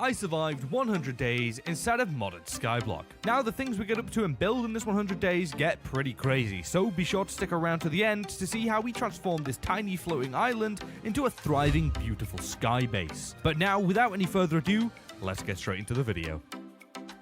I survived 100 days inside of modded skyblock. Now the things we get up to and build in this 100 days get pretty crazy, so be sure to stick around to the end to see how we transform this tiny floating island into a thriving, beautiful sky base. But now, without any further ado, let's get straight into the video.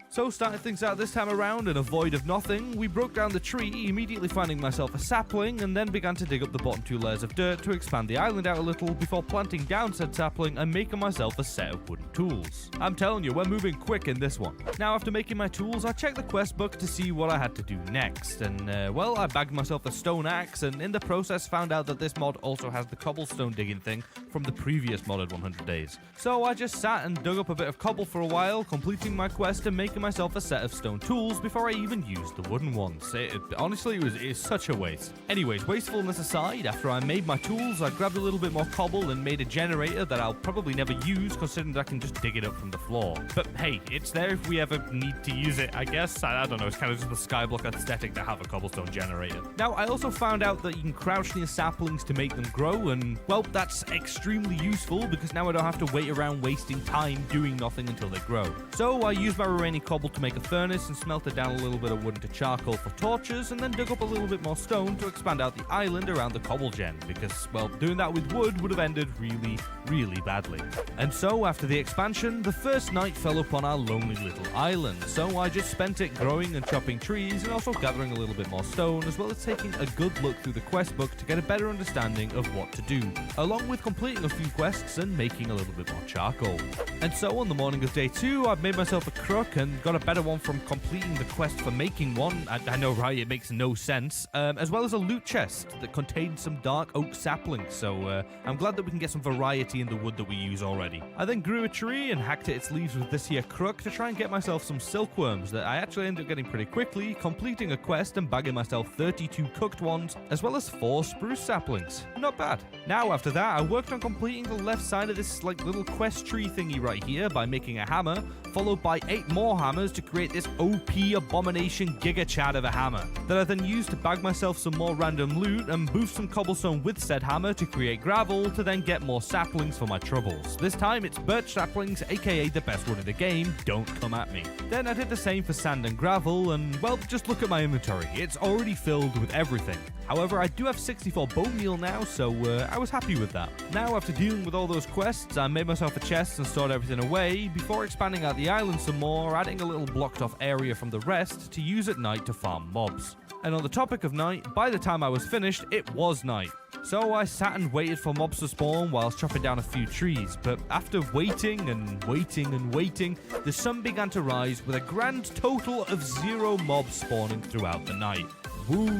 So starting things out this time around in a void of nothing, we broke down the tree, immediately finding myself a sapling, and then began to dig up the bottom 2 layers of dirt to expand the island out a little before planting down said sapling and making myself a set of wooden tools. I'm telling you, we're moving quick in this one. Now after making my tools, I checked the quest book to see what I had to do next, and well, I bagged myself a stone axe, and in the process found out that this mod also has the cobblestone digging thing from the previous modded 100 days. So I just sat and dug up a bit of cobble for a while, completing my quest and making myself a set of stone tools before I even used the wooden ones. Honestly, it's such a waste. Anyways, wastefulness aside, after I made my tools, I grabbed a little bit more cobble and made a generator that I'll probably never use, considering that I can just dig it up from the floor. But hey, it's there if we ever need to use it, I guess. I don't know, it's kind of just the skyblock aesthetic to have a cobblestone generator. Now, I also found out that you can crouch near saplings to make them grow, and well, that's extremely useful because now I don't have to wait around wasting time doing nothing until they grow. So I used my remaining cobble to make a furnace and smelted down a little bit of wood to charcoal for torches, and then dug up a little bit more stone to expand out the island around the cobble gen, because, well, doing that with wood would have ended really badly. And so, after the expansion, the first night fell upon our lonely little island, so I just spent it growing and chopping trees and also gathering a little bit more stone, as well as taking a good look through the quest book to get a better understanding of what to do, along with completing a few quests and making a little bit more charcoal. And so, on the morning of day 2, I've made myself a crook and got a better one from completing the quest for making one. I know, right? It makes no sense. As well as a loot chest that contained some dark oak saplings, so I'm glad that we can get some variety in the wood that we use already. I then grew a tree and hacked at its leaves with this here crook to try and get myself some silkworms that I actually ended up getting pretty quickly, completing a quest and bagging myself 32 cooked ones, as well as 4 spruce saplings. Not bad. Now after that, I worked on completing the left side of this like little quest tree thingy right here by making a hammer, followed by 8 more hammers to create this OP abomination giga chad of a hammer that I then used to bag myself some more random loot and boost some cobblestone with said hammer to create gravel to then get more saplings for my troubles. This time it's birch saplings, aka the best wood in the game, don't come at me. Then I did the same for sand and gravel, and well, just look at my inventory, it's already filled with everything. However, I do have 64 bone meal now, so I was happy with that. Now, after dealing with all those quests, I made myself a chest and stored everything away before expanding out the island some more, adding a little blocked off area from the rest to use at night to farm mobs. And on the topic of night, by the time I was finished, it was night. So I sat and waited for mobs to spawn whilst chopping down a few trees, but after waiting and waiting and waiting, the sun began to rise with a grand total of 0 mobs spawning throughout the night. Woo!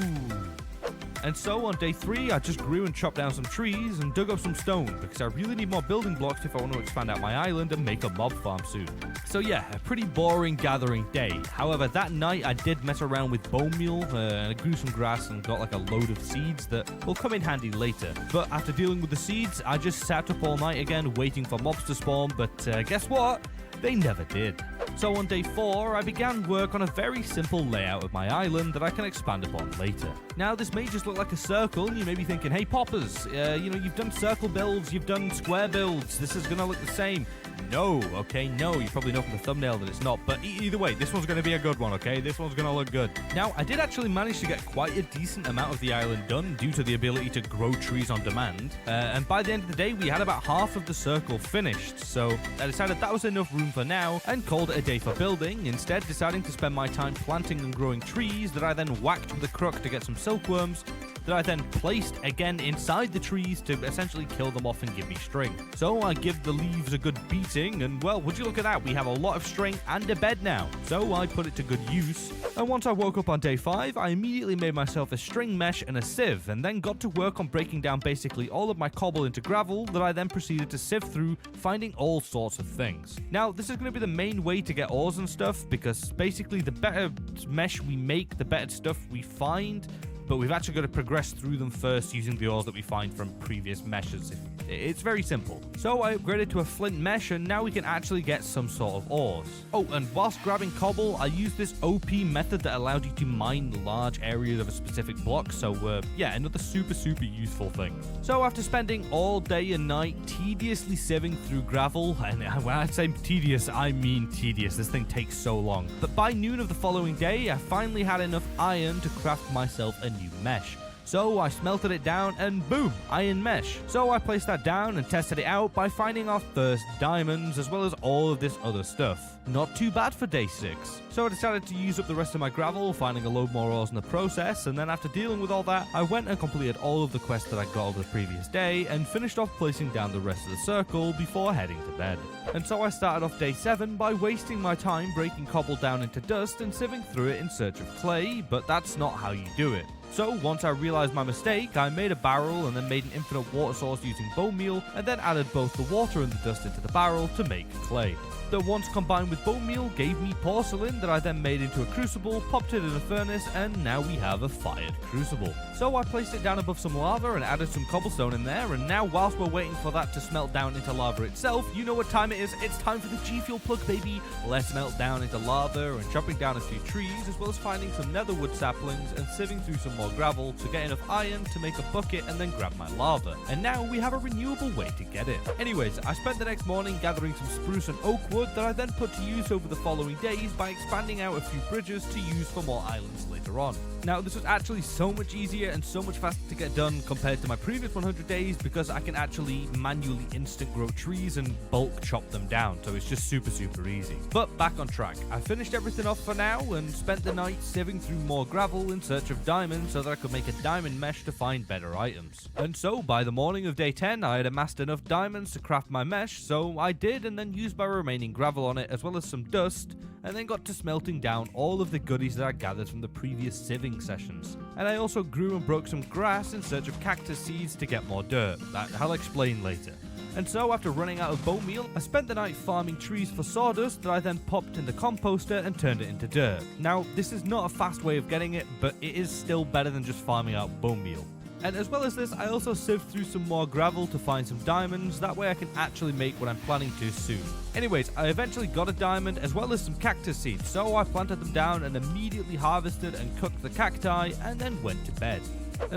And so on day 3, I just grew and chopped down some trees and dug up some stone because I really need more building blocks if I want to expand out my island and make a mob farm soon. So yeah, a pretty boring gathering day. However, that night I did mess around with bone meal and I grew some grass and got like a load of seeds that will come in handy later. But after dealing with the seeds, I just sat up all night again waiting for mobs to spawn, but guess what? They never did. So on day 4, I began work on a very simple layout of my island that I can expand upon later. Now, this may just look like a circle, and you may be thinking, hey Poppers, you've done circle builds, you've done square builds, this is gonna look the same. No, okay, no, you probably know from the thumbnail that it's not, but either way, this one's gonna be a good one, okay? This one's gonna look good. Now, I did actually manage to get quite a decent amount of the island done due to the ability to grow trees on demand, and by the end of the day, we had about half of the circle finished, so I decided that was enough room for now, and called it a day for building, instead deciding to spend my time planting and growing trees that I then whacked with a crook to get some silkworms, that I then placed again inside the trees to essentially kill them off and give me string. So I give the leaves a good beating, and well, would you look at that, we have a lot of string and a bed now. So I put it to good use, and once I woke up on day 5, I immediately made myself a string mesh and a sieve, and then got to work on breaking down basically all of my cobble into gravel that I then proceeded to sift through, finding all sorts of things. Now, this is going to be the main way to get ores and stuff, because basically the better mesh we make, the better stuff we find. but we've actually got to progress through them first using the ores that we find from previous meshes. It's very simple. So I upgraded to a flint mesh, and now we can actually get some sort of ores. Oh, and whilst grabbing cobble, I used this OP method that allowed you to mine large areas of a specific block. So yeah, another super useful thing. So after spending all day and night tediously sieving through gravel, and when I say tedious, I mean tedious. This thing takes so long. But by noon of the following day, I finally had enough iron to craft myself a new mesh. So I smelted it down and boom, iron mesh. So I placed that down and tested it out by finding our first diamonds as well as all of this other stuff. Not too bad for day 6. So I decided to use up the rest of my gravel, finding a load more ores in the process, and then after dealing with all that, I went and completed all of the quests that I got over the previous day and finished off placing down the rest of the circle before heading to bed. And so I started off day 7 by wasting my time breaking cobble down into dust and sieving through it in search of clay, but that's not how you do it. So once I realized my mistake, I made a barrel and then made an infinite water source using bone meal, and then added both the water and the dust into the barrel to make clay. The once combined with bone meal gave me porcelain that I then made into a crucible, popped it in a furnace, and now we have a fired crucible. So I placed it down above some lava and added some cobblestone in there, and now whilst we're waiting for that to smelt down into lava itself, you know what time it is. It's time for the G Fuel plug, baby. Let's melt down into lava and chopping down a few trees, as well as finding some netherwood saplings and sieving through some more gravel to get enough iron to make a bucket and then grab my lava. And now we have a renewable way to get it. Anyways, I spent the next morning gathering some spruce and oak wood that I then put to use over the following days by expanding out a few bridges to use for more islands later on. Now, this was actually so much easier and so much faster to get done compared to my previous 100 days because I can actually manually instant grow trees and bulk chop them down, so it's just super easy. But back on track. I finished everything off for now and spent the night sieving through more gravel in search of diamonds so that I could make a diamond mesh to find better items. And so by the morning of day 10, I had amassed enough diamonds to craft my mesh, so I did, and then used my remaining gravel on it as well as some dust, and then got to smelting down all of the goodies that I gathered from the previous sieving sessions. And I also grew and broke some grass in search of cactus seeds to get more dirt. That I'll explain later. And so after running out of bone meal, I spent the night farming trees for sawdust that I then popped in the composter and turned it into dirt. Now, this is not a fast way of getting it, but it is still better than just farming out bone meal. And as well as this, I also sieved through some more gravel to find some diamonds, that way I can actually make what I'm planning to soon. Anyways, I eventually got a diamond as well as some cactus seeds, so I planted them down and immediately harvested and cooked the cacti and then went to bed.